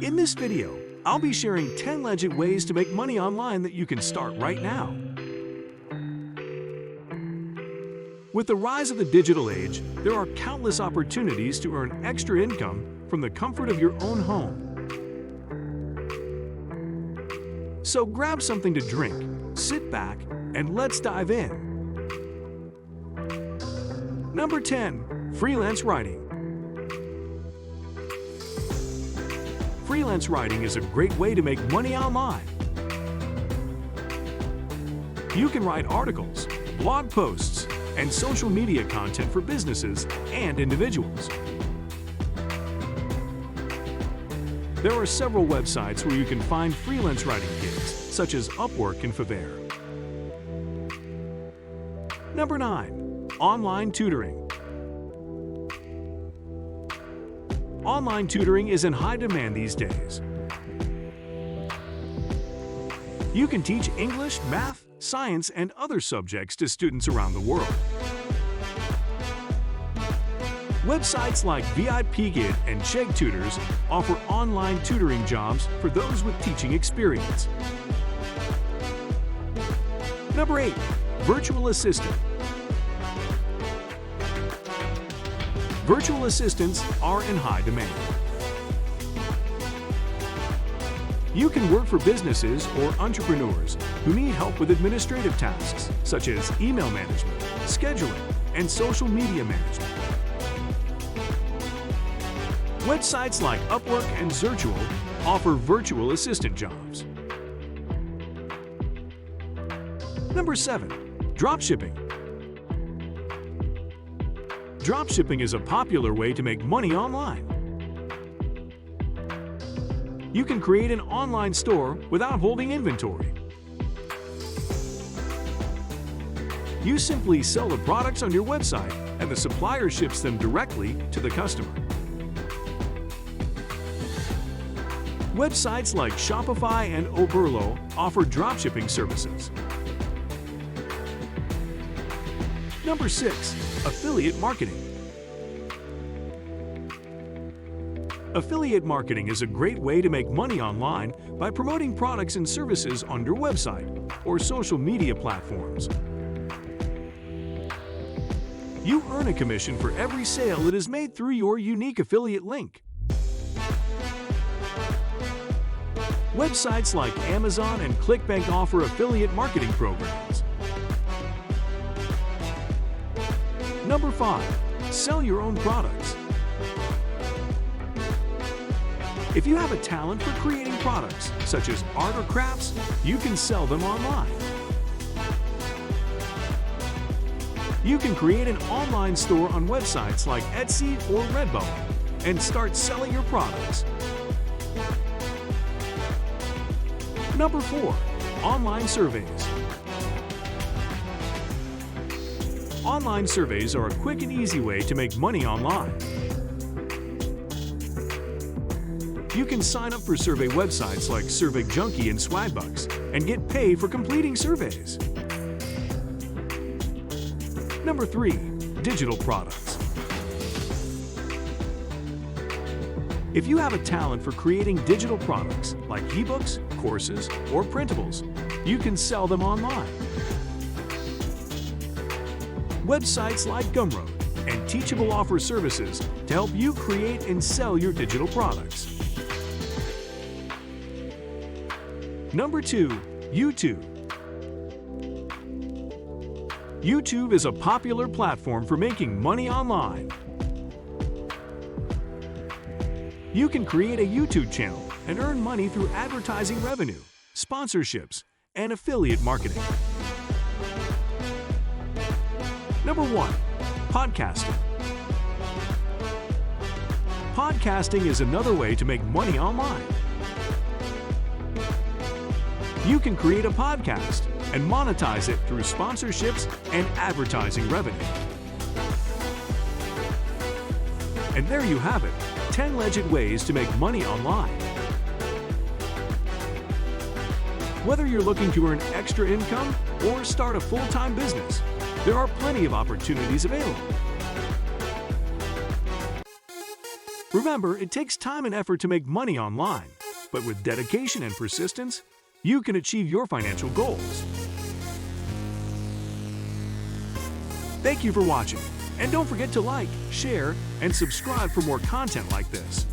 In this video, I'll be sharing 10 legit ways to make money online that you can start right now. With the rise of the digital age, there are countless opportunities to earn extra income from the comfort of your own home. So grab something to drink, sit back, and let's dive in. Number 10. Freelance writing. Freelance writing is a great way to make money online. You can write articles, blog posts, and social media content for businesses and individuals. There are several websites where you can find freelance writing gigs, such as Upwork and Fiverr. Number 9. Online tutoring. Online tutoring is in high demand these days. You can teach English, math, science, and other subjects to students around the world. Websites like VIPGid and Chegg Tutors offer online tutoring jobs for those with teaching experience. Number 8. Virtual assistant. Virtual assistants are in high demand. You can work for businesses or entrepreneurs who need help with administrative tasks, such as email management, scheduling, and social media management. Websites like Upwork and Zirtual offer virtual assistant jobs. Number 7. Dropshipping. Dropshipping is a popular way to make money online. You can create an online store without holding inventory. You simply sell the products on your website, and the supplier ships them directly to the customer. Websites like Shopify and Oberlo offer dropshipping services. Number 6. Affiliate marketing. Affiliate marketing is a great way to make money online by promoting products and services on your website or social media platforms. You earn a commission for every sale that is made through your unique affiliate link. Websites like Amazon and ClickBank offer affiliate marketing programs. Number 5. Sell your own products. If you have a talent for creating products, such as art or crafts, you can sell them online. You can create an online store on websites like Etsy or Redbubble and start selling your products. Number 4. Online surveys. Online surveys are a quick and easy way to make money online. You can sign up for survey websites like SurveyJunkie and Swagbucks and get paid for completing surveys. Number 3. Digital products. If you have a talent for creating digital products like ebooks, courses, or printables, you can sell them online. Websites like Gumroad and Teachable offer services to help you create and sell your digital products. Number 2. YouTube. YouTube is a popular platform for making money online. You can create a YouTube channel and earn money through advertising revenue, sponsorships, and affiliate marketing. Number 1. Podcasting. Podcasting is another way to make money online. You can create a podcast and monetize it through sponsorships and advertising revenue. And there you have it, 10 legit ways to make money online. Whether you're looking to earn extra income or start a full-time business, there are plenty of opportunities available. Remember, it takes time and effort to make money online, but with dedication and persistence, you can achieve your financial goals. Thank you for watching, and don't forget to like, share, and subscribe for more content like this.